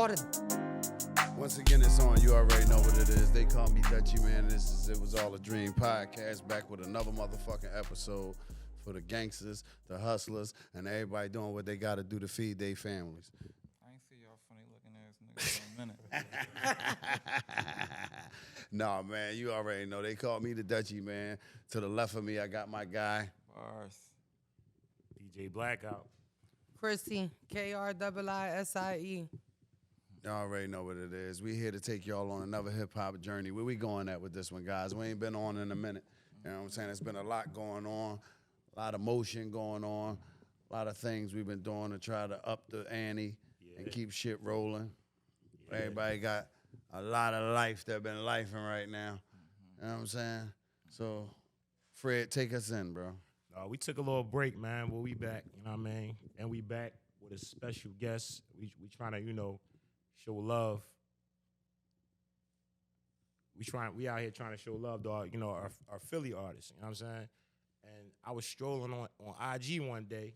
all the... Once again, it's on. You already know what it is. They call me Dutchy, man. It was all a dream podcast. Back with another motherfucking episode for the gangsters, the hustlers, and everybody doing what they got to do to feed their families. I ain't see y'all funny looking ass niggas in a minute. Nah, man, you already know. They call me the Dutchy, man. To the left of me, I got my guy. Bars. DJ Blackout. Kriisie, Kriisie. Y'all already know what it is. We here to take y'all on another hip-hop journey. Where we going at with this one, guys? We ain't been on in a minute. You know what I'm saying? There's been a lot going on, a lot of motion going on, a lot of things we've been doing to try to up the ante and keep shit rolling. Yeah. Everybody got a lot of life that been lifing right now. You know what I'm saying? So, Fred, take us in, bro. We took a little break, man, but we back, you know what I mean? And we back with a special guest. We trying to, show love. We out here trying to show love to our Philly artists, you know what I'm saying? And I was strolling on IG one day,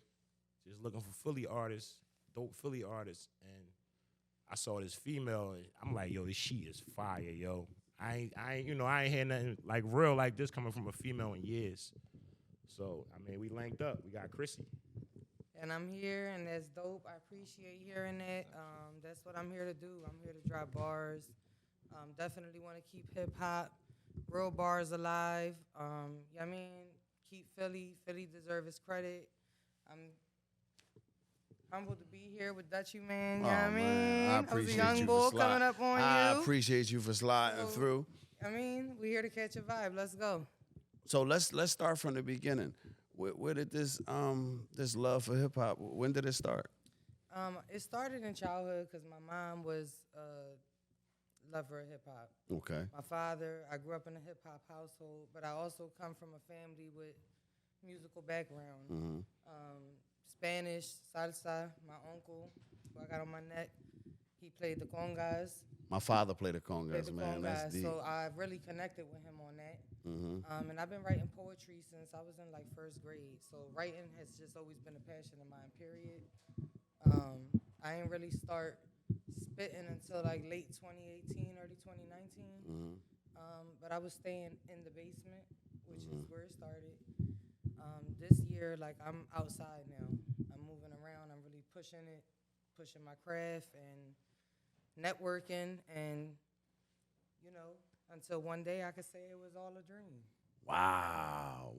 just looking for Philly artists, dope Philly artists, and I saw this female, and I'm like, yo, this shit is fire, yo. I ain't hear nothing like real like this coming from a female in years. So, we linked up. We got Kriisie. And I'm here, and that's dope. I appreciate hearing that. That's what I'm here to do. I'm here to drop bars. Definitely want to keep hip-hop, real bars alive. Keep Philly. Philly deserves its credit. I'm humbled to be here with Dutchy, man. You know what I mean? I appreciate I was a young bull coming up on you. I appreciate you for sliding through. We're here to catch a vibe. Let's go. So let's start from the beginning. Where did this love for hip hop? When did it start? It started in childhood because my mom was a lover of hip hop. Okay. My father, I grew up in a hip hop household, but I also come from a family with musical background. Mm-hmm. Spanish, salsa. My uncle, who I got on my neck, he played the congas. My father played the congas, man. That's deep. So I really connected with him on that. Mm-hmm. And I've been writing poetry since I was in first grade. So writing has just always been a passion of mine, period. I didn't really start spitting until late 2018, early 2019. Mm-hmm. But I was staying in the basement, which is where it started. This year, I'm outside now. I'm moving around. I'm really pushing my craft and networking, and until one day I could say it was all a dream. Wow,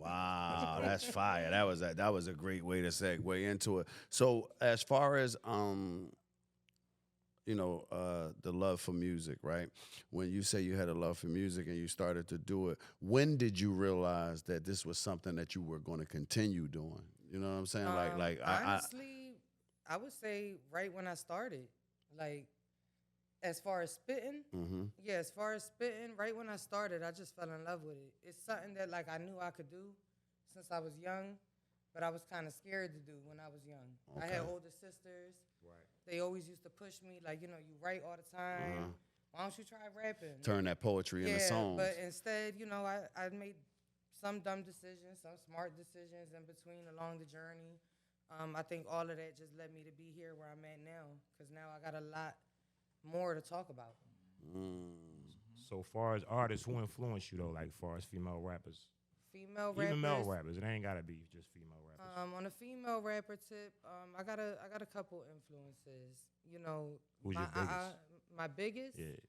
that's fire. That was a great way to segue into it. So as far as the love for music, right? When you say you had a love for music and you started to do it, when did you realize that this was something that you were going to continue doing? You know what I'm saying? Honestly, I would say right when I started, as far as spitting, right when I started, I just fell in love with it. It's something that I knew I could do since I was young, but I was kind of scared to do when I was young. Okay. I had older sisters. Right. They always used to push me, you write all the time. Why don't you try rapping? Turn that poetry into songs. But instead, I made some dumb decisions, some smart decisions in between along the journey. I think all of that just led me to be here where I'm at now, because now I got a lot more to talk about. So far as artists, who influenced you though? Far as female rappers? Even male rappers. It ain't gotta be just female rappers. On a female rapper tip, I got a couple influences. Who's your biggest? My biggest? Yeah.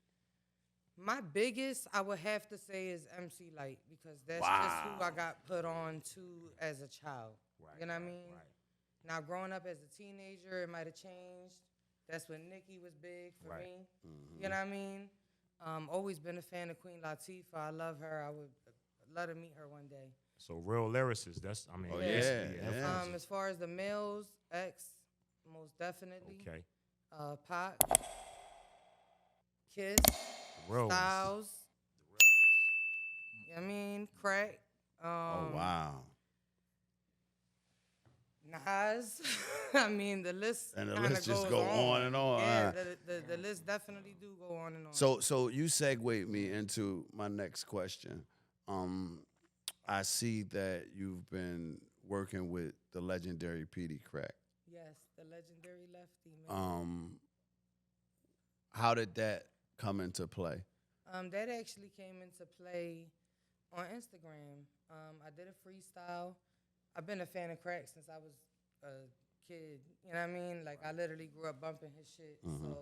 My biggest, I would have to say, is MC Lyte, because that's just who I got put on to as a child. Right, you know what I mean? Right. Now, growing up as a teenager, it might have changed. That's when Nicki was big for me. Mm-hmm. You know what I mean? Always been a fan of Queen Latifah. I love her. I would love to meet her one day. So real lyricists. That's As far as the males, X, most definitely. Okay. Pac, Kiss, Rose. Styles. You know what I mean? Crack. Oh wow. Nas. The list. And the list just go on and on. Yeah, the list definitely do go on and on. So you segued me into my next question. I see that you've been working with the legendary Petey Crack. Yes, the legendary Lefty, man. How did that come into play? That actually came into play on Instagram. I did a freestyle. I've been a fan of Crack since I was a kid. You know what I mean? Like, I literally grew up bumping his shit. So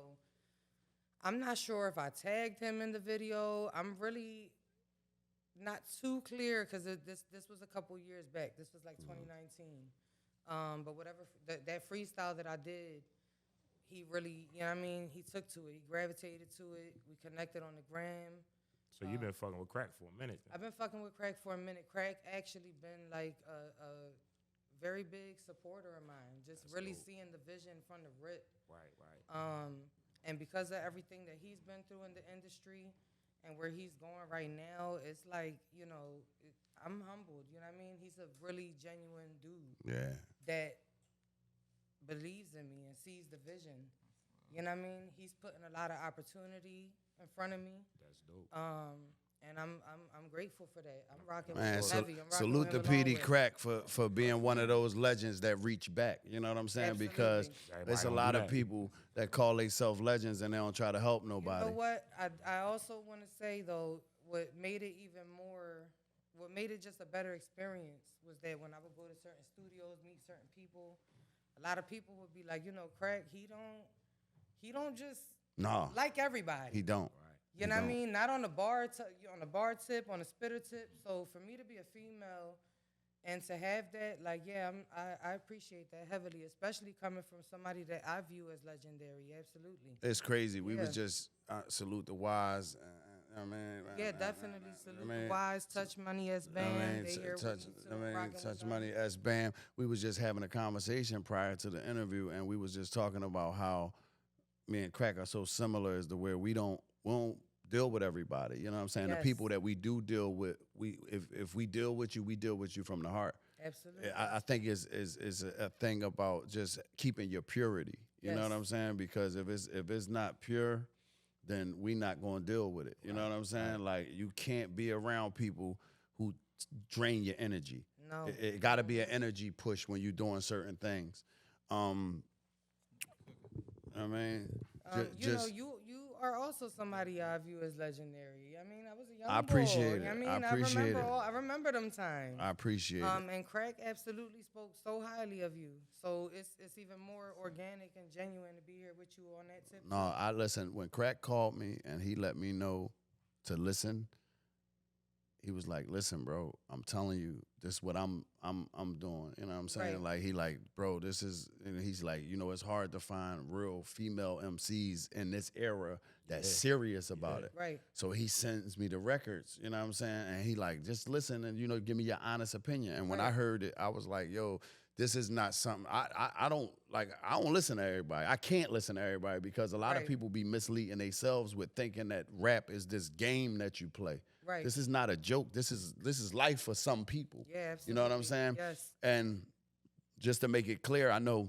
I'm not sure if I tagged him in the video. I'm really not too clear because this was a couple years back. This was like 2019. But whatever, that freestyle that I did, he really, you know what I mean? He took to it. He gravitated to it. We connected on the gram. So you've been fucking with Crack for a minute. Then. I've been fucking with Crack for a minute. Crack actually been like a very big supporter of mine. Just That's really dope. seeing the vision from the rip. Right. And because of everything that he's been through in the industry and where he's going right now, it's like, you know, I'm humbled. You know what I mean? He's a really genuine dude. Yeah. That believes in me and sees the vision. You know what I mean? He's putting a lot of opportunity in front of me. That's dope. And I'm grateful for that. I'm rocking Man, with heavy. I'm rocking salute with to him along PD with. Crack for being one of those legends that reach back. You know what I'm saying? Absolutely. Because Everybody there's a don't lot do of that. people that call themselves legends and they don't try to help nobody. You know what? I also want to say though, what made it just a better experience was that when I would go to certain studios, meet certain people, a lot of people would be like, you know, Crack, he don't just No, like everybody. he don't. You know what I don't. mean? Not on the bar tip, on the spitter tip. So for me to be a female and to have that, like, yeah, I appreciate that heavily, especially coming from somebody that I view as legendary. Absolutely. It's crazy. We was Yeah. just salute the wise. I mean, Yeah, definitely. Salute I mean, the wise, touch money as bam. They here with me too, rocking with money us. as bam. We was just having a conversation prior to the interview, and we was just talking about how me and Crack are so similar as to where we don't deal with everybody. You know what I'm saying? Yes. The people that we do deal with, if we deal with you from the heart. Absolutely. I think is a thing about just keeping your purity. You know Yes. what I'm saying? Because if it's not pure, then we not going to deal with it. You know what I'm saying? Like, you can't be around people who drain your energy. No. It got to be an energy push when you're doing certain things. I mean, you are also somebody I view as legendary. I mean, I was a young I appreciate boy. it. I mean, I appreciate it. I remember them times. I appreciate it. And Crack absolutely spoke so highly of you. So it's even more organic and genuine to be here with you on that tip. No, I listen. When Crack called me and he let me know to listen, he was like, "Listen, bro, I'm telling you, this is what I'm doing." You know what I'm saying? Right. Like, bro, this is. And he's like, it's hard to find real female MCs in this era that's serious about it. Right. So he sends me the records. You know what I'm saying? And he like, just listen and give me your honest opinion. And when I heard it, I was like, yo, this is not something I don't like. I don't listen to everybody. I can't listen to everybody because a lot of people be misleading themselves with thinking that rap is this game that you play. Right. This is not a joke. This is life for some people. Yeah, absolutely. You know what I'm saying? Yes. And just to make it clear, I know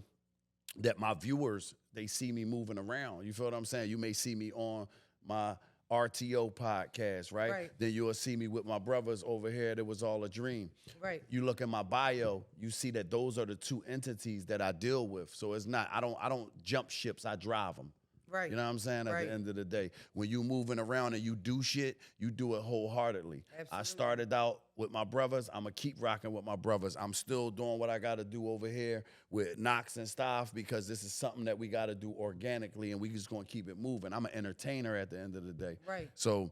that my viewers, they see me moving around. You feel what I'm saying? You may see me on my RTO podcast, right? Right. Then you'll see me with my brothers over here. It was all a dream. Right. You look at my bio, you see that those are the two entities that I deal with. So it's not, I don't jump ships, I drive them. Right. You know what I'm saying? At Right. the end of the day, when you moving around and you do shit, you do it wholeheartedly. Absolutely. I started out with my brothers. I'm going to keep rocking with my brothers. I'm still doing what I got to do over here with Knox and stuff because this is something that we got to do organically and we just going to keep it moving. I'm an entertainer at the end of the day. Right. So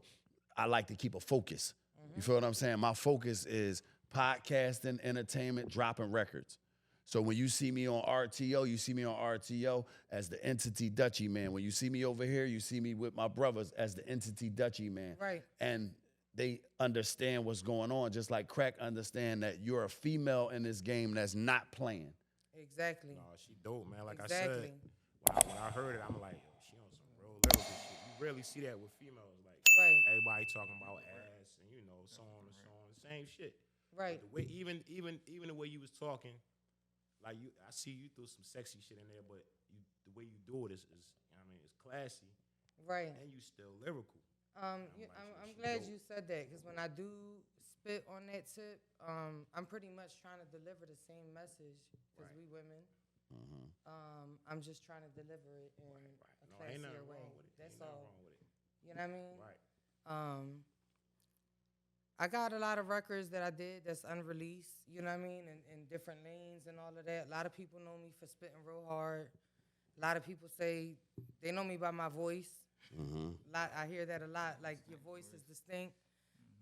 I like to keep a focus. You feel what I'm saying? My focus is podcasting, entertainment, dropping records. So when you see me on RTO, you see me on RTO as the entity Dutchie man. When you see me over here, you see me with my brothers as the entity Dutchie man. Right. And they understand what's going on, just like Crack understand that you're a female in this game that's not playing. Exactly. No, she dope, man. Like Exactly. I said, when I heard it, I'm like, yo, she on some real lyrical shit. You rarely see that with females. Like, Right. everybody talking about ass and, so on and so on. The same shit. Right. The way, even the way you was talking, like I see you threw some sexy shit in there, but the way you do it is it's classy. Right. And you still lyrical. I'm glad you said that because when I do spit on that tip, I'm pretty much trying to deliver the same message because we women. I'm just trying to deliver it in a No, ain't classier nothing way. wrong with it. That's Ain't You know what I mean? Right. I got a lot of records that I did that's unreleased, you know what I mean, in different lanes and all of that. A lot of people know me for spitting real hard. A lot of people say they know me by my voice. I hear that a lot, like your voice is distinct.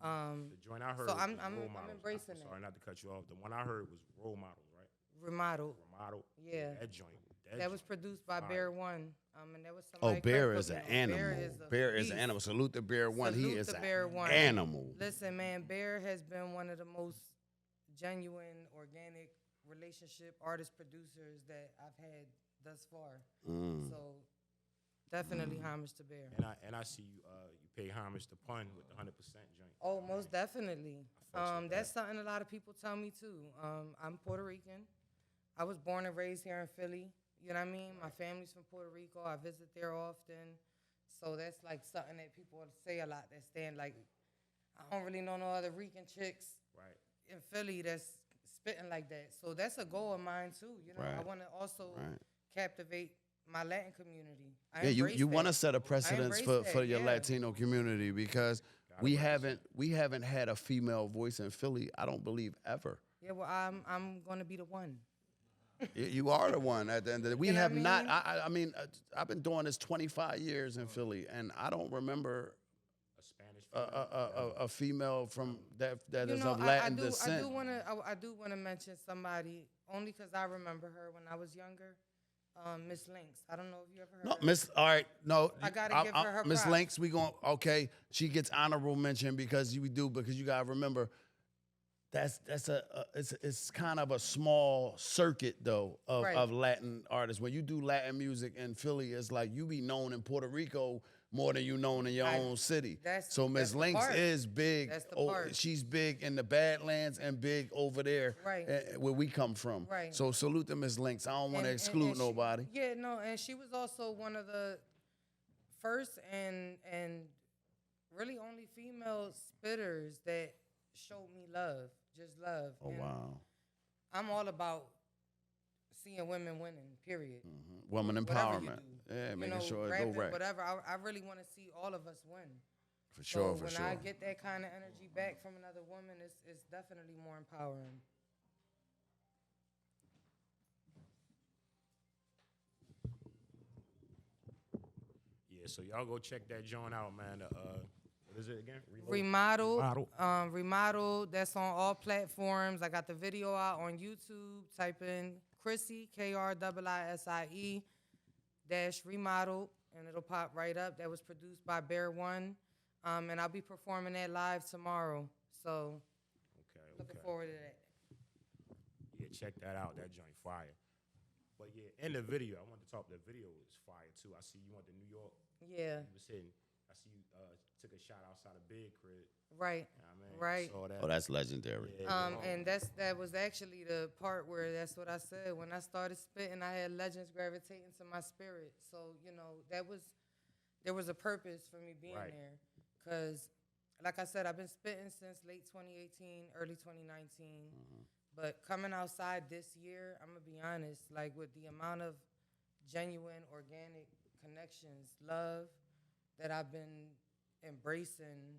The joint I heard So was I'm Role Models. embracing Sorry, that. not to cut you off. The one I heard was Role Models, right? Remodel. Remodel. Yeah. That joint. That was produced by fire. Bear One. And that was Oh, somebody Bear crack is an cooking on. animal. a Bear is an beast. animal. Salute the Bear One. He Salute is the an Bear One. animal. Listen, man, Bear has been one of the most genuine, organic relationship artist producers that I've had thus far. So definitely homage to Bear. And I see you you pay homage to Pun with the 100% joint. Oh, most definitely. I fucks with That's something a lot of people tell me too. I'm Puerto Rican. I was born and raised here in Philly. You know what I mean? My family's from Puerto Rico. I visit there often. So that's like something that people say a lot. That stand like, I don't really know no other Rican chicks Right. in Philly that's spitting like that. So that's a goal of mine too. You know, I Right. want to also Right. captivate my Latin community. I Yeah, you embrace want to that. set a precedence embrace for that, your yeah. Latino community because we haven't had a female voice in Philly. I don't believe ever. Yeah, well, I'm gonna be the one. You are the one at the end of the day. We You know have what I not. mean? I mean, I've been doing this 25 years in Philly, and I don't remember A Spanish female. a female from that You is know, of Latin I do descent. I do wanna mention somebody only because I remember her when I was younger. Miss Lynx. I don't know if you ever heard. No, of her. Miss. All right, no. I gotta give her Miss props. Links. We going okay. She gets honorable mention because you do because you gotta remember. It's kind of a small circuit though Right. of Latin artists. When you do Latin music in Philly, it's like you be known in Puerto Rico more than you known in your own city. So Miss that's the Links part. is big. That's the Oh, part. she's big in the Badlands and big over there, Right. where we come from. Right. So salute to Miss Links. I don't want to And- exclude and she- nobody. Yeah, no, and she was also one of the first and really only female spitters that showed me love, just love. Oh And wow. I'm all about seeing women winning. Period. Woman Whatever you empowerment. do. Yeah, You making know, sure it rapping, go right. whatever. I really want to see all of us win. For sure, So for when sure. I get that kind of energy back from another woman, it's definitely more empowering. Yeah, so y'all go check that joint out, man. What is it again? Remodel. Remodel. That's on all platforms. I got the video out on YouTube. Type in Kriisie, KRIISIE dash remodel, and it'll pop right up. That was produced by Bear One, and I'll be performing that live tomorrow. So looking forward to that. Yeah, check that out. That joint fire. But yeah, in the video, I want to talk. The video is fire too. I see you went to New York. Yeah. You was hitting. I see you took a shot outside of Big Crib. Right. You know what I mean? Right. Saw that. Oh, that's legendary. Yeah, And that was actually the part where that's what I said. When I started spitting, I had legends gravitating to my spirit. So, you know, there was a purpose for me being Right. there. Because, like I said, I've been spitting since late 2018, early 2019. But coming outside this year, I'm going to be honest, like with the amount of genuine, organic connections, love that I've been embracing,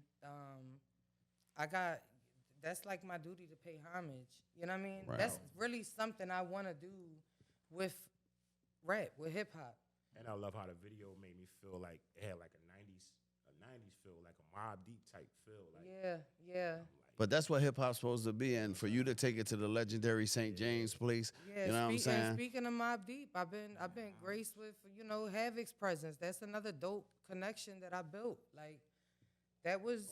that's like my duty to pay homage. You know what I mean? Right. That's really something I want to do with rap, with hip hop. And I love how the video made me feel like it had like a 90s feel, like a Mobb Deep type feel. Like, Yeah. But that's what hip hop's supposed to be, and for you to take it to the legendary St. James place, Yeah, you know what I'm saying? Speaking of Mobb Deep, I've been graced with, you know, Havoc's presence. That's another dope connection that I built. Like that was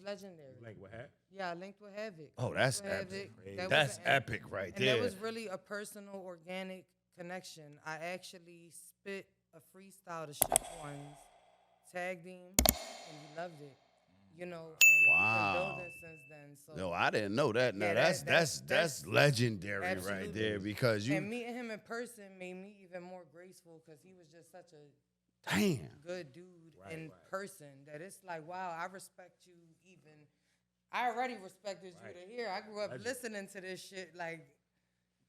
legendary. Link with hat. Yeah, I linked with Havoc. Oh, Linked that's with epic. Crazy. That was That's an- epic right And there. that was really a personal, organic connection. I actually spit a freestyle to Shook Ones, tagged him, and he loved it. You know, and Wow. we've been building since then. So No, I didn't know that. Now Yeah, that's legendary right absolutely. there because you and meeting him in person made me even more graceful because he was just such a damn. good dude in right. person that it's like, wow, I respect you even. I already respected Right. you to here. I grew up Legend. listening to this shit. Like,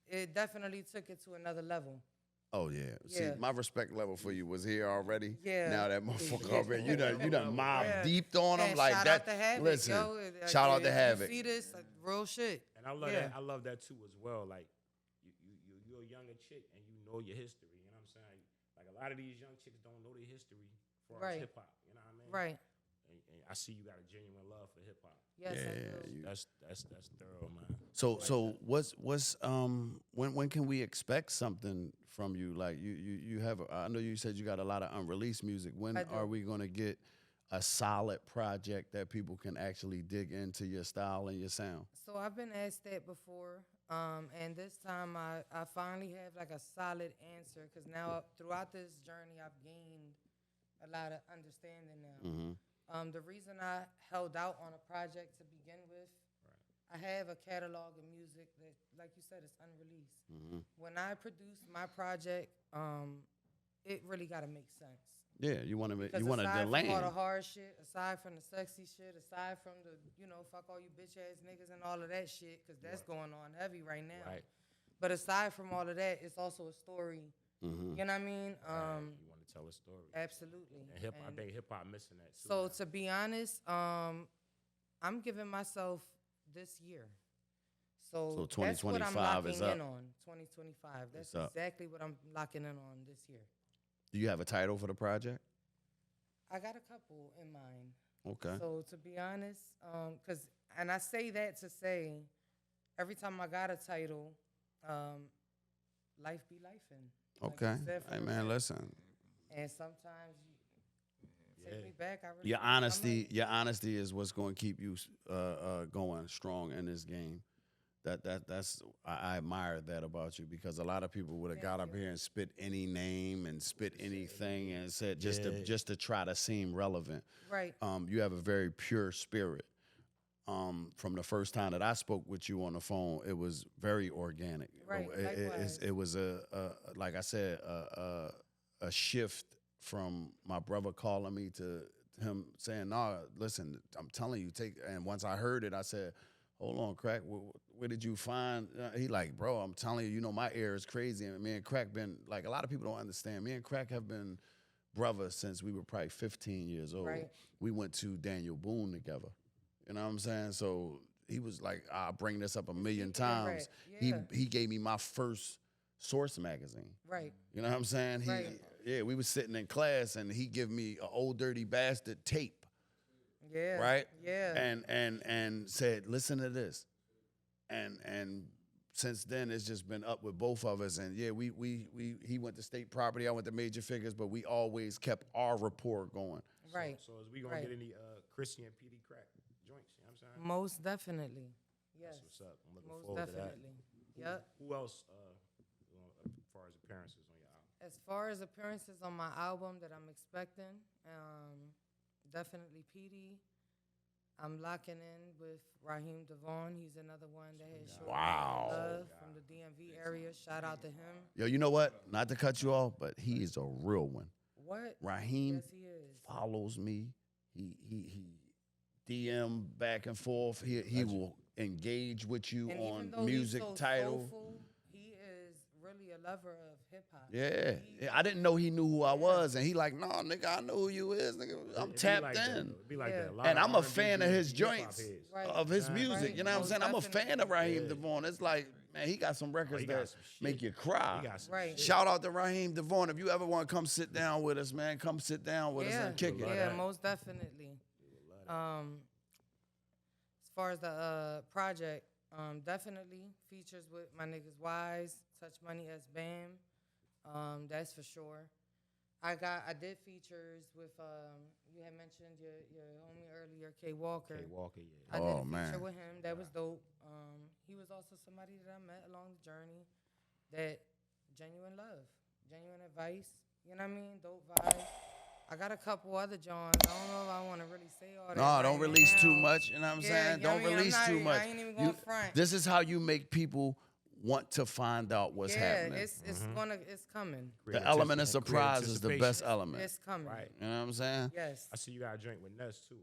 it definitely took it to another level. Oh yeah. See, Yeah. my respect level for you was here already. Yeah. Now that motherfucker already, you done mob Yeah. deeped on him And like shout that. out to Havoc, Listen, yo. shout out to if Havoc. You see this, like, real shit. And I love Yeah. that. I love that too as well. Like you're a younger chick and you know your history. You know what I'm saying? Like a lot of these young chicks don't know their history for Right. hip hop. You know what I mean? Right. And I see you got a genuine love for hip hop. Yes, I Yeah, do. you- That's thorough, man. So what's when can we expect something from you? Like you have I know you said you got a lot of unreleased music. When I do. are we gonna get a solid project that people can actually dig into your style and your sound? So I've been asked that before, and this time I finally have like a solid answer because now throughout this journey I've gained a lot of understanding now. Mm-hmm. The reason I held out on a project to begin with, I have a catalog of music that, like you said, is unreleased. Mm-hmm. When I produce my project, it really got to make sense. Yeah, you want to Because you want to aside from all the land. hard shit, aside from the sexy shit, aside from the, fuck all you bitch ass niggas and all of that shit, because that's going on heavy right now. Right. But aside from all of that, it's also a story. Mm-hmm. You know what I mean? You want to tell a story. Absolutely. And I think hip hop missing that too. So now. to be honest, I'm giving myself this year. So that's what I'm 2025 locking is up. in on. 2025. That's It's up. exactly what I'm locking in on this year. Do you have a title for the project? I got a couple in mind. Okay. So to be honest, and I say that to say, every time I got a title, life be lifing. Like Okay. you said Hey from the man, rip. listen. And sometimes you take me back. I really Your think I'm honesty, your honesty is what's going to keep you going strong in this game. That's I admire that about you because a lot of people would have got up here and spit any name and spit anything and said just to try to seem relevant. Right. You have a very pure spirit. From the first time that I spoke with you on the phone, it was very organic. Right, likewise. It was like I said, a shift from my brother calling me to him saying, "Nah, listen, I'm telling you, take." And once I heard it, I said, "Hold on, Crack. Where did you find?" He like, "Bro, I'm telling you, my ear is crazy." And me and Crack been like a lot of people don't understand. Me and Crack have been brothers since we were probably 15 years old. Right. We went to Daniel Boone together. You know what I'm saying? So he was like, I'll bring this up a million Speaking of times. rap, yeah. He gave me my first Source magazine. Right. You know what I'm saying? Right. Yeah, we was sitting in class and he give me an Old Dirty Bastard tape, Yeah. right? Yeah. And said, listen to this. And since then it's just been up with both of us. And yeah, he went to State Property, I went to Major Figures, but we always kept our rapport going. Right. So is we gonna get any Kriisie and PD Crack joints? You know what I'm saying? Most definitely. Yes. That's what's up. I'm looking Most forward definitely. to that. Yep. Who else? As far as appearances on your album? As far as appearances on my album that I'm expecting, definitely PD. I'm locking in with Raheem Devon. He's another one that has showed me Wow. love from the DMV area. Shout out to him. Yo, you know what? Not to cut you off, but he is a real one. What? Raheem Yes, he is. follows me. He DM back and forth. He will engage with you And on even though music he's so title. soulful, he is really a lover of hip hop. Yeah. I didn't know he knew who I was, and he like, nah, nigga, I know who you is, nigga. I'm It be tapped like that, in. though. It be like Yeah. that. A lot And of I'm a R&B fan of dudes his be hip-hop joints, heads. Right. of his Right. music. You know what I'm Most saying? I'm a fan of definitely. Raheem Devon. It's like, man, he got some records he got that some shit. make you cry. He got some Right. shit. Shout out to Raheem Devon. If you ever want to come sit down with us, man, come sit down with us Yeah, and kick it. yeah, that. most definitely. As far as the project, definitely features with my niggas Wise, Touch Money as Bam. That's for sure. I did features with you had mentioned your homie earlier, K Walker. K Walker, yeah. I did Oh, a feature man. with him. That was dope. He was also somebody that I met along the journey. That genuine love, genuine advice. You know what I mean? Dope vibes. I got a couple other Johns. I don't know if I want to really say all that. No, don't right release too now. much. You know what I'm Yeah, saying? yeah, I Don't mean, I'm release not too even- much. I ain't even gonna front. This is how you make people want to find out what's happening. It's coming. The element of Create surprise is the anticipation. best element. It's coming. Right. You know what I'm saying? Yes. I see you got a drink with Ness too.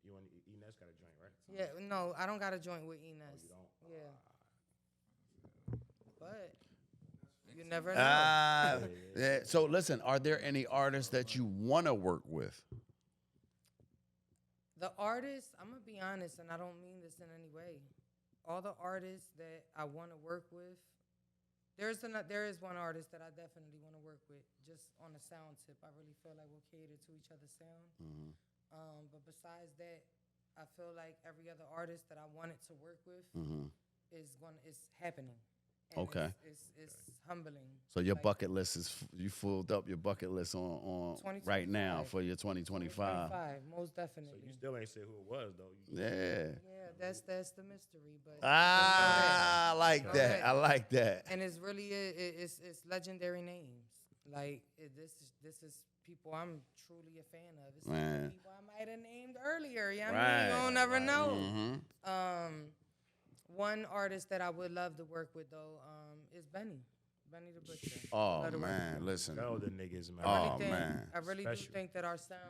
You and Ness got a drink, right? Yeah. No, I don't got a joint with Enes. You don't? Yeah. But You never know. Yeah. So listen, are there any artists that you want to work with? The artists, I'm gonna be honest, and I don't mean this in any way. All the artists that I want to work with, there is one artist that I definitely want to work with, just on a sound tip. I really feel like we'll cater to each other's sound. But besides that, I feel like every other artist that I wanted to work with is happening. And Okay. It's humbling. So your Like, bucket list is you filled up your bucket list on right now 2025. for your 2025. 2025, most So definitely. you still ain't say who it was though. Yeah. Yeah, that's the mystery. But I like Go that. ahead. I like that. and it's really it's legendary names. Like this is people I'm truly a fan of. It's Man. people I might have named earlier. You know what I Right. mean? You don't never know. Mhm. One artist that I would love to work with though is Benny the Butcher. Oh Love to work with man, him. listen. Tell the niggas, man. Oh, think, man. I really do Special. think that our sounds,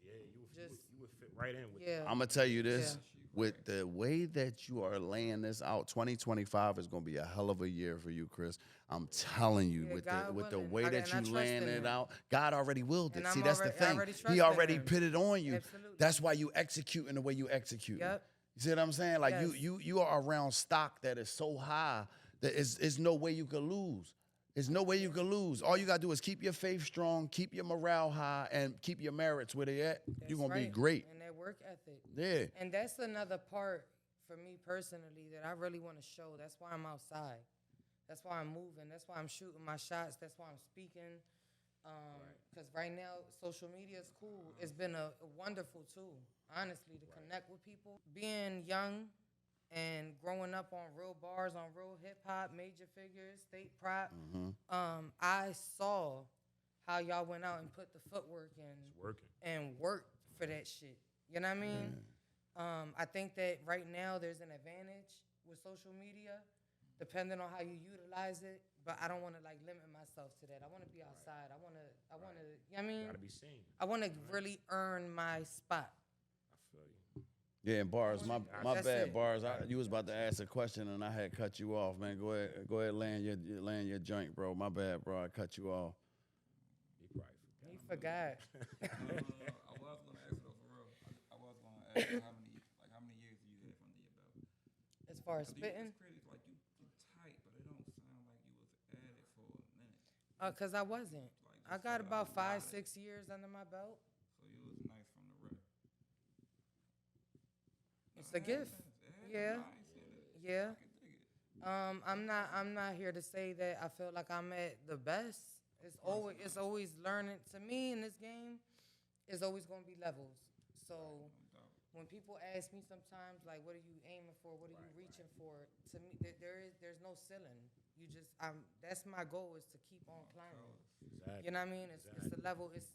Yeah, you Just- would fit right in with yeah. I'm gonna tell you this. Yeah. With the way that you are laying this out, 2025 is gonna be a hell of a year for you, Chris. I'm telling you, Yeah, with God the willing. way I- that and I you trust laying in it him. out, God already willed it. And See, I'm that's the already- I thing. already trust He in already him. put it on you. Absolutely. That's why you executing the way you execute. Yep. You see what I'm saying? Like Yes. you are around stock that is so high that is no way you could lose. There's no way you could lose. All you gotta do is keep your faith strong, keep your morale high, and keep your merits where they at. You're That's gonna be right. great. And that work ethic. Yeah. And that's another part for me personally that I really want to show. That's why I'm outside. That's why I'm moving. That's why I'm shooting my shots. That's why I'm speaking. Because right now, social media is cool. It's been a wonderful tool, honestly, to connect with people. Being young and growing up on real bars, on real hip hop, major figures, state prop, I saw how y'all went out and put the footwork in working. and worked for that shit. You know what I mean? I think that right now there's an advantage with social media, depending on how you utilize it. But I don't want to like limit myself to that. I want to be outside. I want to. You know what I mean? Gotta be seen. I want to really earn my spot. I feel you. Yeah, and bars, my That's bad, it. bars. You was about to ask a question and I had cut you off, man. Go ahead, land your joint, bro. My bad, bro. I cut you off. He probably forgot. He forgot. I was gonna ask though, for real. I was gonna ask how many years do you have under your belt? As far as 'Cause spitting, It's crazy, like you tight, but it don't sound like you was at it for a minute. because I wasn't. I just got like about you 5, got it. 6 years under my belt. So you was nice from the rip. It's a gift. Yeah. Yeah. I can dig it. I'm not here to say that I feel like I'm at the best. It's always learning. To me in this game, it's always gonna be levels. So when people ask me sometimes like, what are you aiming for? What are you reaching for? To me, there's no ceiling. You just that's my goal is to keep on climbing. Exactly. You know what I mean? It's a level. It's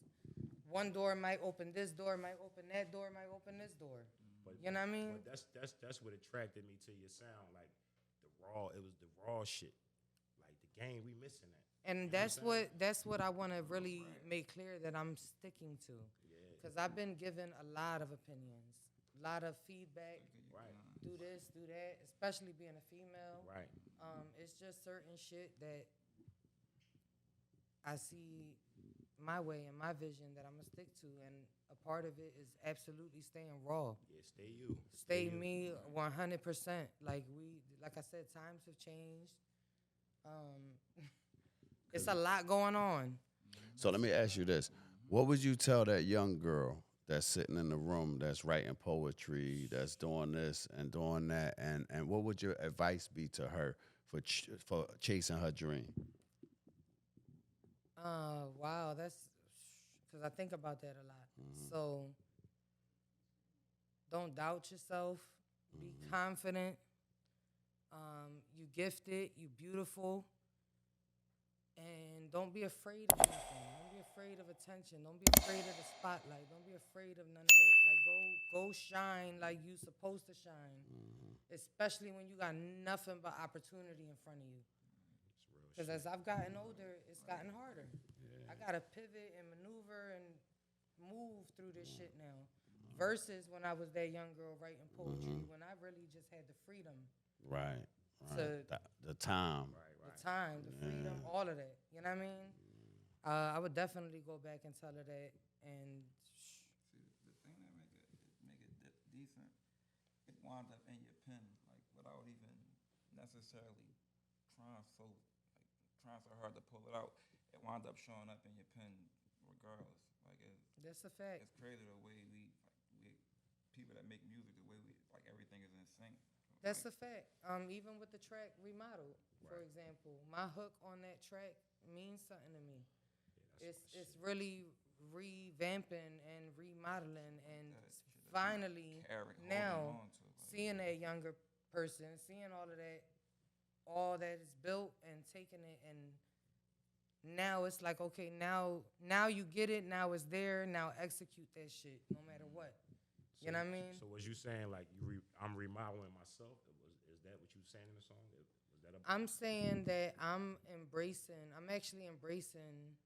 one door might open this door, might open that door, might open this door. But, You know what I mean? But that's what attracted me to your sound. Like it was the raw shit. Like the game, we missing that. And You know what I'm that's what I want to really make clear that I'm sticking to. Yeah. Because I've been given a lot of opinions, a lot of feedback. Right. Do this, do that, especially being a female. Right. It's just certain shit that I see my way and my vision that I'm going to stick to. And a part of it is absolutely staying raw. Yeah, stay you. Stay you. me 100%. Like I said, times have changed. It's a lot going on. So let me ask you this. What would you tell that young girl that's sitting in the room, that's writing poetry, that's doing this and doing that, and what would your advice be to her for chasing her dream? Wow, that's because I think about that a lot. So don't doubt yourself. Be confident. You gifted. You beautiful. And don't be afraid of nothing. Don't be afraid of attention. Don't be afraid of the spotlight. Don't be afraid of none of that. Like go shine like you supposed to shine. Especially when you got nothing but opportunity in front of you. Because as I've gotten older, it's gotten harder. I gotta pivot and maneuver and move through this shit now. Versus when I was that young girl writing poetry, when I really just had the freedom. Right. to The time. the time, the freedom, all of that. You know what I mean? I would definitely go back and tell her that. And See, the thing that make it decent, it winds up in your pen, like without even necessarily trying so hard to pull it out. It winds up showing up in your pen regardless. Like that's a fact. it's crazy the way we people that make music, the way we like everything is in sync. That's Like, a fact. Even with the track Remodel, for example, my hook on that track means something to me. It's really revamping and remodeling and finally holding now on to, like, seeing that younger person, seeing all that is built and taking it, and now it's like, okay, now you get it, now it's there, now execute that shit no matter what. You know what I mean? So was you saying like I'm remodeling myself? Is that what you saying in the song? Was that I'm saying that I'm actually embracing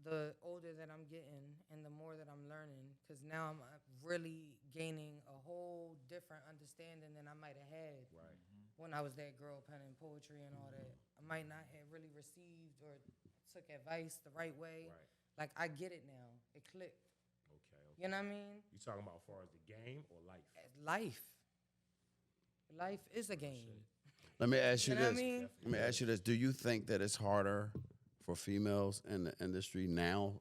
the older that I'm getting and the more that I'm learning, because now I'm really gaining a whole different understanding than I might have had when I was that girl penning poetry and all that. I might not have really received or took advice the right way. Like, I get it now. It clicked. Okay. You know what I mean? You talking about as far as the game or life? Life. Life is a game. Let me ask you You know what I this. mean? Let me ask you this. Do you think that it's harder for females in the industry now,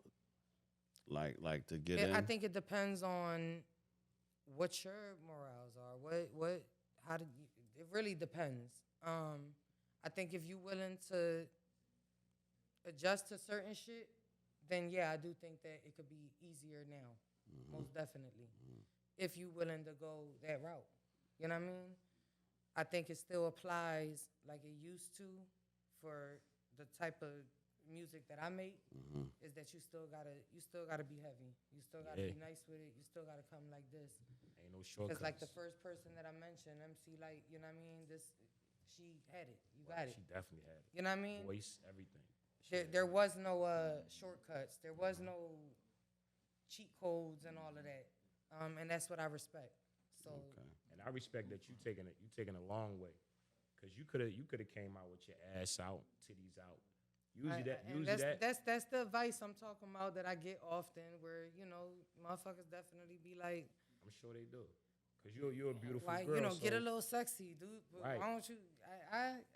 like to get in? I think it depends on what your morals are. It really depends. I think if you're willing to adjust to certain shit, then yeah, I do think that it could be easier now. Most definitely. If you're willing to go that route. You know what I mean? I think it still applies like it used to for the type of music that I make, is that you still gotta be heavy. You still gotta be nice with it. You still gotta come like this. Ain't no shortcuts. Because like the first person that I mentioned, MC Light, you know what I mean? She had it. You got it. She definitely had it. You know what I mean? Voice, everything. There was no shortcuts. There was no cheat codes and all of that. And that's what I respect. So And I respect that you taking a long way, because you could have came out with your ass out, titties out. That's the advice I'm talking about that I get often, where motherfuckers definitely be like, I'm sure they do, because you're a beautiful why, girl. get a little sexy, dude. Right. Why don't you?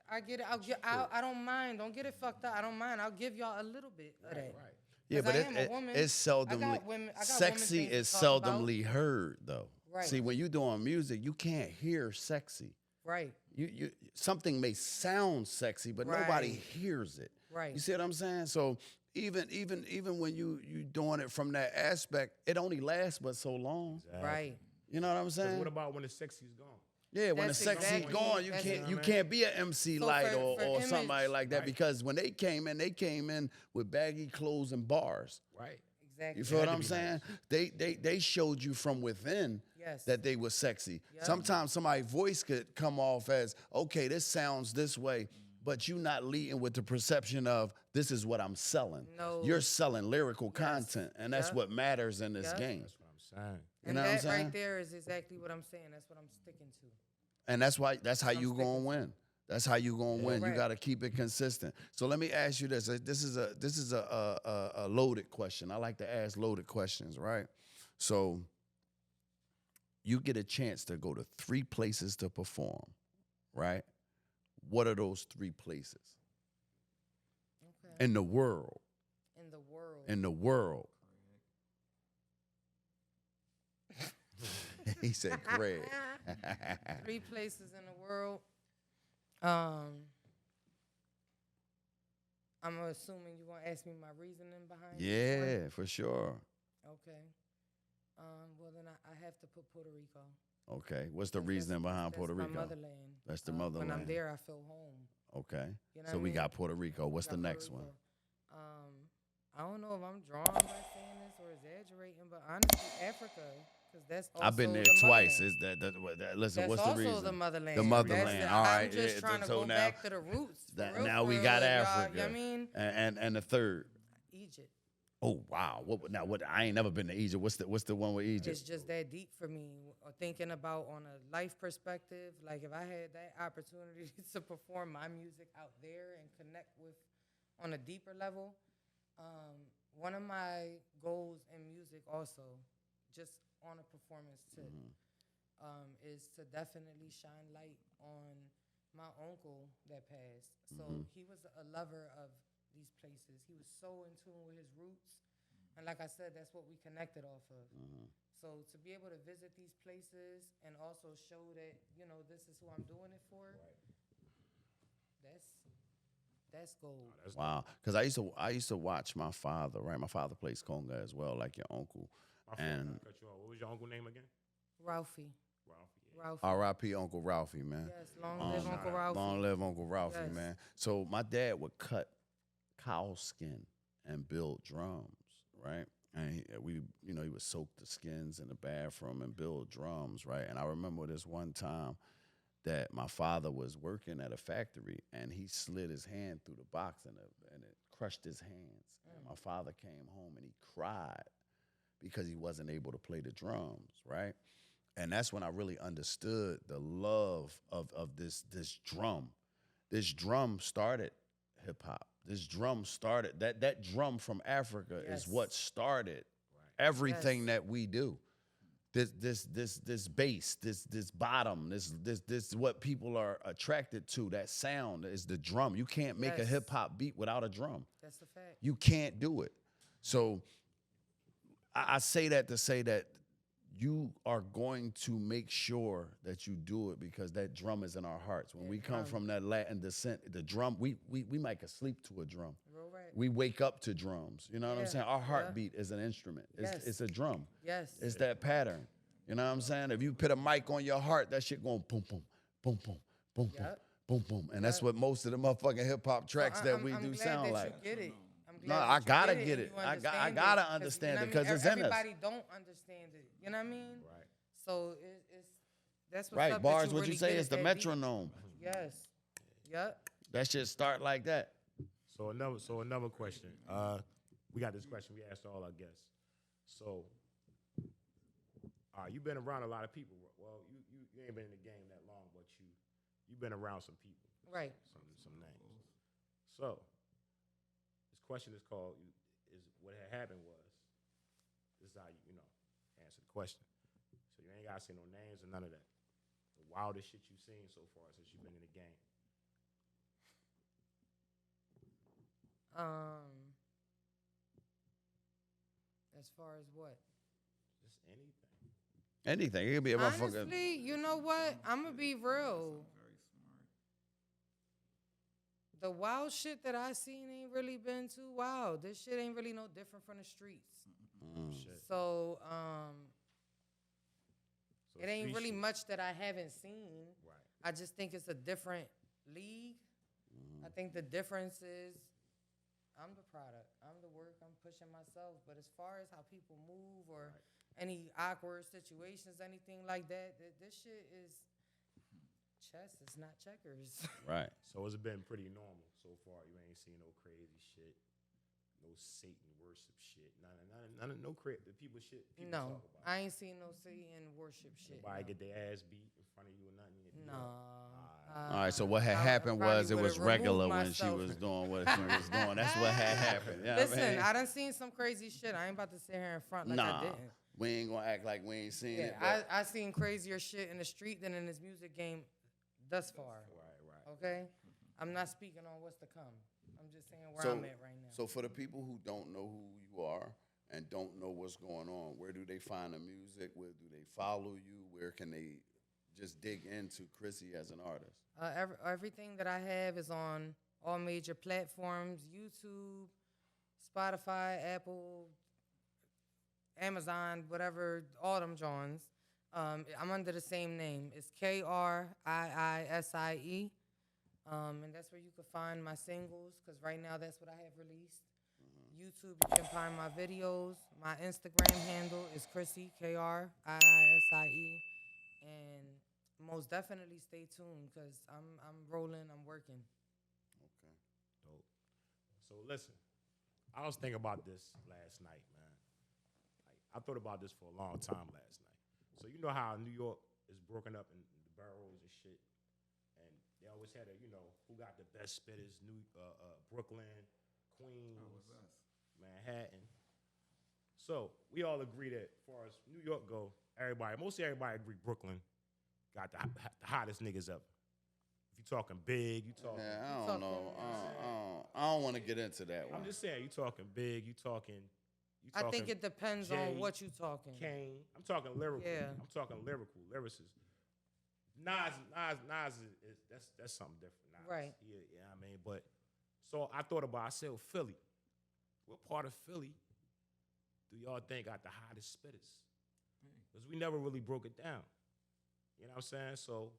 I get it. I don't mind. Don't get it fucked up. I don't mind. I'll give y'all a little bit of that. Right. Yeah, 'Cause but I am a woman. it's seldomly I got women sexy things to is talk about. seldomly heard though. Right. See, when you doing music, you can't hear sexy. Right. You something may sound sexy, but nobody Right. hears it. Right. You see what I'm saying? So even when you doing it from that aspect, it only lasts but so long. Exactly. Right. You know what I'm saying? What about when the sexy's gone? Yeah, when the That's sexy exactly- gone, you that's- can't be an MC So Light for or image- somebody like that, Right. because when they came in with baggy clothes and bars. Right. Exactly. You feel had what to I'm be saying? They showed you from within Yes. that they were sexy. Yep. Sometimes somebody's voice could come off as, okay, this sounds this way, but you not leading with the perception of this is what I'm selling. No. You're selling lyrical content, and that's Yep. what matters in this Yep. game. That's what I'm saying. You And know what I'm that saying? right there is exactly what I'm saying. That's what I'm sticking to. And that's how you sticking gonna win. That's how you gonna win. You Right. gotta keep it consistent. So let me ask you this. This is a loaded question. I like to ask loaded questions, right? So you get a chance to go to 3 places to perform, right? What are those 3 places? Okay. In the world. In the world. In the world. He said Craig. 3 places in the world. I'm assuming you're gonna ask me my reasoning behind it. Yeah, for sure. Okay. Well then I have to put Puerto Rico. Okay. What's the That's- reasoning behind that's Puerto my Rico? motherland. That's the When I'm motherland. there, I feel home. Okay. You know So what I we mean? got Puerto Rico. What's the Got Puerto next one? Rico. I don't know if I'm drawn by saying this or exaggerating, but honestly, Africa, because that's also I've been there the twice. motherland. Listen, That's what's the also reason? the motherland. The motherland. That's All I'm right. just yeah, trying to so go now, back to the roots. For real, now for we real, got y'all. Africa. You know what I mean? And the third. Egypt. Oh wow! What? I ain't never been to Egypt. What's the one with Egypt? It's just that deep for me. Thinking about on a life perspective, like if I had that opportunity to perform my music out there and connect with on a deeper level, one of my goals in music also, just on a performance tip, is to definitely shine light on my uncle that passed. So he was a lover of these places. He was so in tune with his roots. And like I said, that's what we connected off of. So to be able to visit these places and also show that, you know, this is who I'm doing it for, that's gold. Wow, because I used to watch my father. Right, my father plays conga as well, like your uncle. And Cut you off. What was your uncle name again? Ralphie. Ralphie. Ralphie. R.I.P. Uncle Ralphie, man. Yes, long live Uncle Ralphie. Long live Uncle Ralphie, Yes. man. So my dad would cut cow skin and build drums, right? And he would soak the skins in the bathroom and build drums, right? And I remember this one time that my father was working at a factory and he slid his hand through the box and it crushed his hands. And my father came home and he cried because he wasn't able to play the drums, right? And that's when I really understood the love of this drum. This drum started hip hop. This drum started that drum from Africa is what started everything that we do. This bass, this bottom, this what people are attracted to. That sound is the drum. You can't make a hip hop beat without a drum. That's a fact. You can't do it. So I say that to say that you are going to make sure that you do it because that drum is in our hearts. When we come from that Latin descent, the drum, we might can sleep to a drum. Real right. We wake up to drums. You know what I'm saying? Our heartbeat is an instrument. It's a drum. Yes. It's that pattern. You know what I'm saying? If you put a mic on your heart, that shit going boom, boom, boom, boom, boom, boom, boom, boom. And that's what most of the motherfucking hip hop tracks that we do sound like. You get it. No, I gotta get it. I gotta understand it because it's in us. Everybody don't understand it. You know what I mean? Right. So it's that's what's Right, up. bars. That What really you say get is it the that deep. metronome. Yes. Yep. That shit start like that. So another question. We got this question we asked all our guests. So, you've been around a lot of people. Well, you ain't been in the game that long, but you've been around some people. Right. Some names. So, this question is called is what had happened was. This is how you answer the question. So you ain't gotta say no names or none of that. The wildest shit you've seen so far since you've been in the game. As far as what? Just anything. Anything. It could be a motherfucker. Honestly, you know what? I'm gonna be real. The wild shit that I seen ain't really been too wild. This shit ain't really no different from the streets. Shit. So, So it ain't street really shit. much that I haven't seen. Right. I just think it's a different league. I think the difference is I'm the product. I'm the work. I'm pushing myself. But as far as how people move or any awkward situations, anything like that, this shit is chess. It's not checkers. Right. So it's been pretty normal so far. You ain't seen no crazy shit, no Satan worship shit, none of no the people shit. People No, talk about. I ain't seen no Satan worship shit. Nobody no. get their ass beat in front of you or nothing. No. All right. So what had I happened probably was it was would've removed regular when she myself. was doing what she was doing. That's what had happened. You know what I Listen, mean? I done seen some crazy shit. I ain't about to sit here in front like I didn't. We ain't gonna act like we ain't seen Yeah, it. But I seen crazier shit in the street than in this music game thus far. Right. Okay? I'm not speaking on what's to come. I'm just saying where So- I'm at right now. So for the people who don't know who you are and don't know what's going on, where do they find the music? Where do they follow you? Where can they just dig into Kriisie as an artist? Everything that I have is on all major platforms: YouTube, Spotify, Apple, Amazon, whatever, all them Johns. I'm under the same name. It's Kriisie. And that's where you can find my singles, because right now that's what I have released. YouTube, you can find my videos. My Instagram handle is Kriisie, Kriisie. And most definitely stay tuned, because I'm rolling, I'm working. Okay. Dope. So listen, I was thinking about this last night, man. Like, I thought about this for a long time last night. So you know how New York is broken up in the boroughs and shit, and they always had who got the best spitters? Brooklyn, Queens, Manhattan. So we all agree that, as far as New York go, most everybody agree Brooklyn got the hottest niggas ever. If you talking big, you talking. Yeah, I don't know. I don't want to get into that one. I'm just saying, you talking big, you talking. I think it depends Jay, on what you talking. Kane, I'm talking lyrical. Yeah. I'm talking lyrical, lyricist. Nas is that's something different. Nas. Right. Yeah, I mean, but so I thought about. I said, well, Philly. What part of Philly do y'all think got the hottest spitters? Because we never really broke it down. You know what I'm saying? So,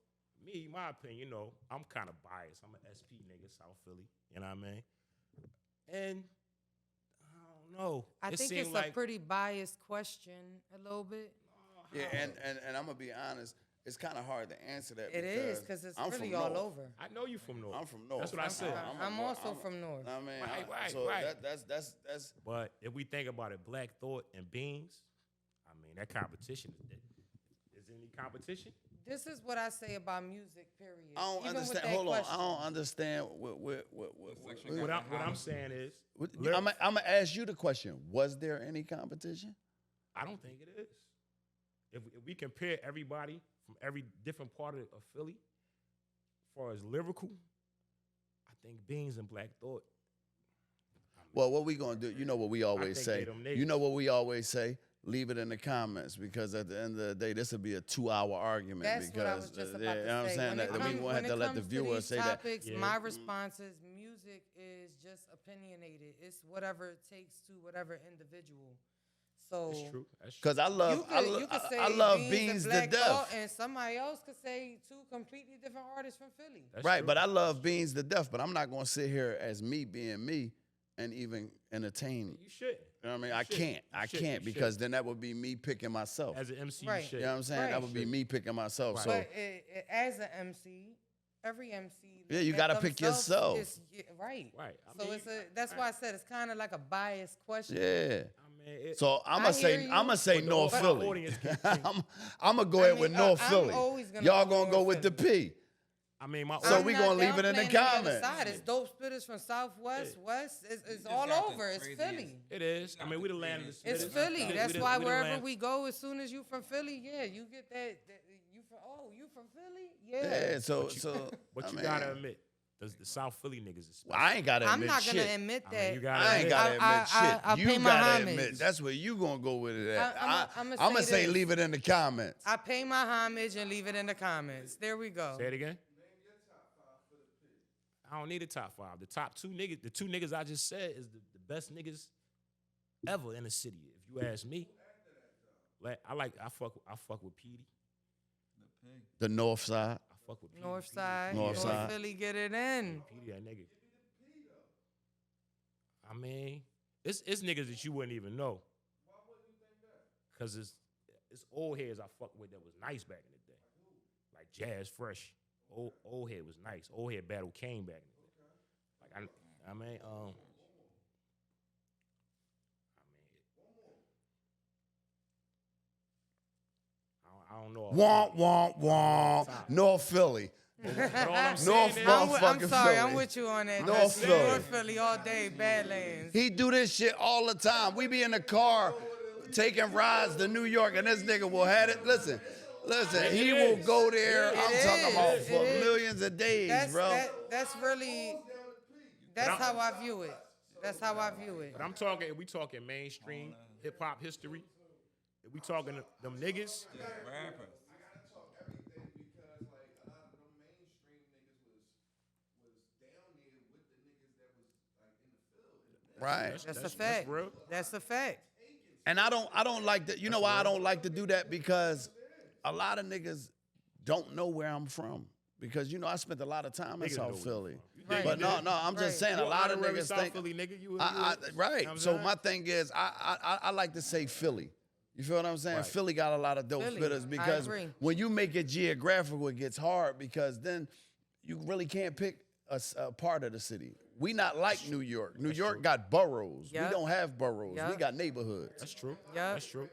me, my opinion, I'm kind of biased. I'm an SP nigga, South Philly. You know what I mean? And I don't know. I think it's a pretty biased question, a little bit. Yeah, and I'm gonna be honest. It's kind of hard to answer that. It is because it's I'm really from all North. over. I know you from North. I'm from North. That's what I said. I'm also from North. I mean, Right. That's. But if we think about it, Black Thought and Beans, I mean, that competition is any competition? This is what I say about music, period. I don't Even understand. with that Hold on. question. I don't understand what What I'm saying is, I'm gonna ask you the question. Was there any competition? I don't think it is. If we compare everybody from every different part of Philly, as far as lyrical, I think Beans and Black Thought. Well, what we gonna do? You know what we always say. they them niggas. You know what we always say. Leave it in the comments because at the end of the day, this will be a 2-hour argument. That's because what I was just about you know to what I'm say. saying. That we won't have to let the viewers say that. Topics, Yeah. my response is music is just opinionated. It's whatever it takes to whatever individual. So That's true. Because I love Beans to Black Thought, death. and somebody else could say two completely different artists from Philly. That's Right, true. but I love Beans to death. But I'm not gonna sit here as me being me and even entertain. You should. You know what I mean? I should. can't You because should. then that would be me picking myself. As an MC, Right. you should. You know what I'm saying? Right. That would be me picking myself. Right. So But as an MC, every MC, Yeah, you that gotta pick themselves yourself. right. Right. I So mean, that's why I said it's kind of like a biased question. yeah. I mean, So I'm I gonna hear say you, I'm gonna say but the North whole Philly. audience can- I'm gonna go ahead mean, with North I'm Philly. always gonna Y'all go gonna with go North with the Philly. P. I mean, my So I'm we not gonna leave it in the downplaying the other comments. side. It's dope spitters from Southwest, West. It's just all got the over. It's craziest- Philly. It is. I mean, we the land of the It's spitters. Philly. We That's the- why we the wherever land- we go, as soon as you from Philly, yeah, you get that you from Philly? Yeah. So But I you mean, gotta admit, the South Philly niggas is special. well, I ain't gotta I'm admit not shit. gonna admit I mean, that. you gotta I ain't gotta admit shit. I You pay my gotta homage. admit. That's where you gonna go with it at. I'ma I'ma say say this. leave it in the comments. I pay my homage and leave it in the comments. There we go. Say it again. I don't need a top 5. The top 2 niggas, the 2 niggas I just said is the best niggas ever in the city. If you ask me, I fuck with Petey. The North Side. I fuck with Petey. North side, North side. Philly, get it in. Petey, that nigga. I mean, it's niggas that you wouldn't even know. Why wouldn't you think that? Cause it's old heads I fuck with that was nice back in the day, like Jazz Fresh. Old head was nice. Old head Battle Kane back in the day. Like I mean, I don't know. Womp, womp. North Philly. But all I'm saying North is, motherfucking I'm sorry, Philly. I'm with you on that. North That's Philly. North Philly all day, Badlands. He do this shit all the time. We be in the car taking rides to New York, and this nigga will have it. Listen, he will go there. I'm talking about for millions of days, bro. That's really, that's how I view it. That's how I view it. but we talking mainstream hip hop history. If we talking them niggas, Rappers. Right. That's a fact. real. That's a fact. And I don't like that. You know why I don't like to do that? Because a lot of niggas don't know where I'm from. Because I spent a lot of time in Niggas know South where Philly. you from. Right. But no, I'm just Right. saying a lot of niggas South think. Philly nigga. You Right. You know what So I'm my thing is, I like to say Philly. You feel what I'm saying? Right. Philly got a lot of dope Philly, spitters I because agree. when you make it geographical, it gets hard because then you really can't pick a part of the city. We not like New York. New York got boroughs. Yep. We don't have boroughs. We Yep. got neighborhoods. That's true. Yep. That's true.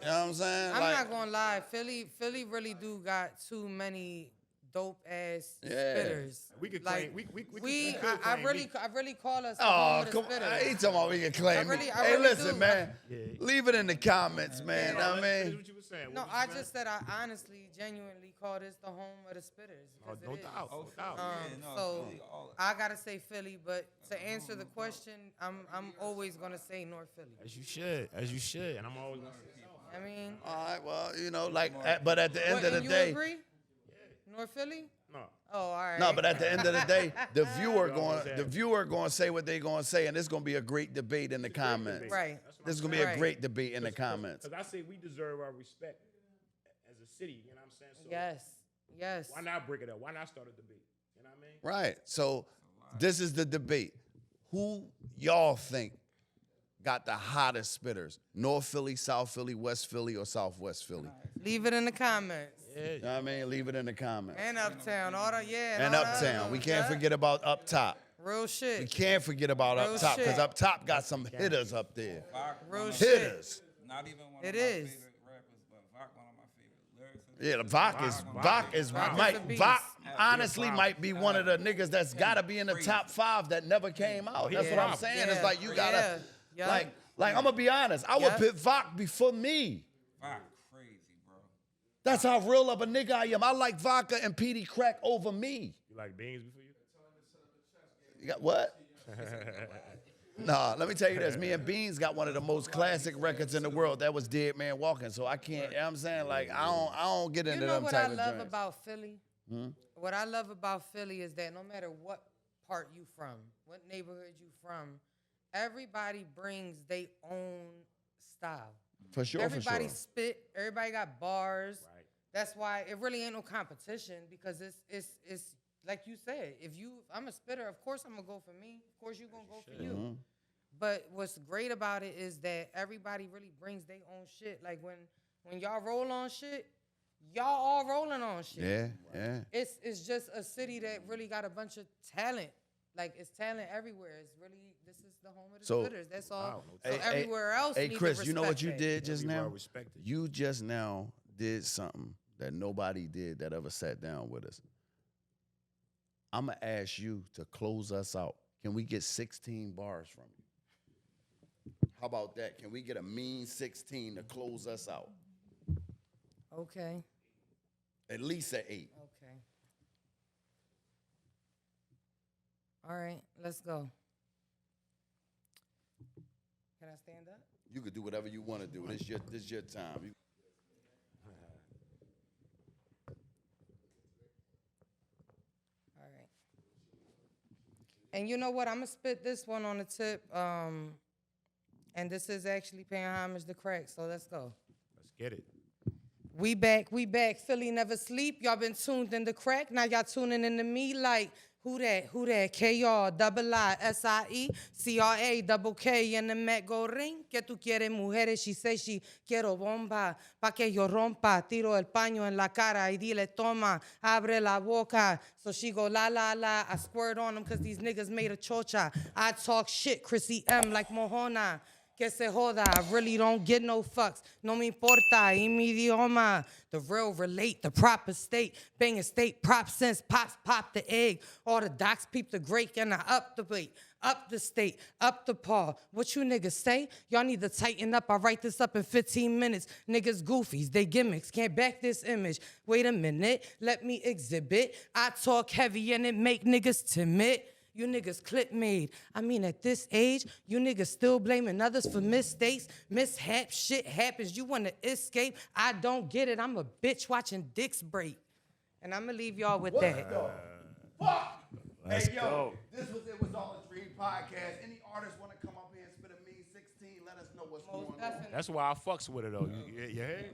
You know what I'm saying? I'm Like, not gonna lie, Philly really do got too many dope ass Yeah. spitters. We could like claim. We I really call us the home oh, of the come on. spitters. He talking about we can claim I really- it. I Hey, really listen, do. man. Yeah. Leave it in the comments, man. Yeah, I mean, what you were saying. No, What I you just said I honestly, genuinely call this the home of the spitters. Oh, because no it is. doubt. No doubt. So I gotta say Philly, but to answer the question, I'm always gonna say North Philly. As you should. As you should. And I'm always gonna say so. I mean, all right, well, you know, like, but at the end what, of the and you day, agree? North Philly? No. Oh, all right. no, but at the end of the day, the viewer Y'all going to say what they going to say, and it's going to be a great debate in the comments. Right. This is going to be a Right. great debate in the comments. Because I say we deserve our respect as a city. You know what I'm saying? So Yes. why not break it up? Why not start a debate? You know what I mean? Right. So this is the debate. Who y'all think got the hottest spitters? North Philly, South Philly, West Philly, or Southwest Philly? Leave it in the comments. You know what I mean? Leave it in the comments. And Uptown, all the And all the Uptown. other We ones, can't yeah. forget about Up Top. Real We shit. can't forget about Real Up Top because shit. Up Top got some hitters up there. Real shit. Hitters. Not even one It of my is. favorite rappers, but Vok, one of my favorite lyricists. Yeah, the Vok is Vok is a beast. Vok honestly might be one of the niggas that's gotta be in the top 5 that never came out. That's what I'm saying. It's like you gotta like I'm gonna be honest. I would Yeah. put Vok before me. Vok crazy, bro. That's how real of a nigga I am. I like vodka and PD crack over me. You like beans before you? You got what? Nah, let me tell you this. Me and Beans got one of the most classic records in the world. That was Dead Man Walking. So I can't, you know what I'm saying? Like, I don't get You into know them what type I of love joints. about Philly? What I love about Philly is that no matter what part you from, what neighborhood you from, everybody brings their own style. For sure, Everybody for sure. spit. Everybody got bars. Right. That's why it really ain't no competition because it's like you said. If I'm a spitter, of course I'm gonna go for me. Of course you gonna go for you. But what's great about it is that everybody really brings their own shit. Like when y'all roll on shit, y'all all rolling on shit. Yeah. It's just a city that really got a bunch of talent. Like it's talent everywhere. It's really this is the home of the So- spitters. That's all. Wow, So Hey, everywhere else. Hey, need to Chris, you know what you respect that. did just Be well now? respected. You just now did something that nobody did that ever sat down with us. I'm going to ask you to close us out. Can we get 16 bars from you? How about that? Can we get a mean 16 to close us out? Okay. At least an 8. Okay. All right, let's go. Can I stand up? You could do whatever you want to do. This your time. All right. And you know what? I'm gonna spit this one on the tip. And this is actually paying homage to Crack. So let's go. Let's get it. We back. Philly never sleep. Y'all been tuned in to Crack. Now y'all tuning into me like, who that? K-R, double I, S-I-E, C-R-A, double K, and the Mac go ring. Que tú quieres, mujeres? She say she quiero bomba, pa' que yo rompa. Tiro el paño en la cara y dile toma, abre la boca. So she go la, la, la. I squirt on them cause these niggas made a chocha. I talk shit, Kriisie M like Mohona. Que se joda, I really don't get no fucks. No me importa, y mi idioma. The real relate, the proper state. Bang a state, prop sense, pops pop the egg. All the docs peep the great, and I up the weight. Up the state, up the paw. What you niggas say? Y'all need to tighten up. I write this up in 15 minutes. Niggas goofies, they gimmicks. Can't back this image. Wait a minute, let me exhibit. I talk heavy and it make niggas timid. You niggas clip made. I mean, at this age, you niggas still blaming others for mistakes. Mishaps, shit happens. You want to escape? I don't get it. I'm a bitch watching dicks break. And I'm going to leave y'all with that. Fuck! Let's Hey, yo, go. this was It Was All a Dream podcast. Any artists want to come up here and spit a mean 16, let us know what's going on. Definitely. That's why I fucks with it though. You heard?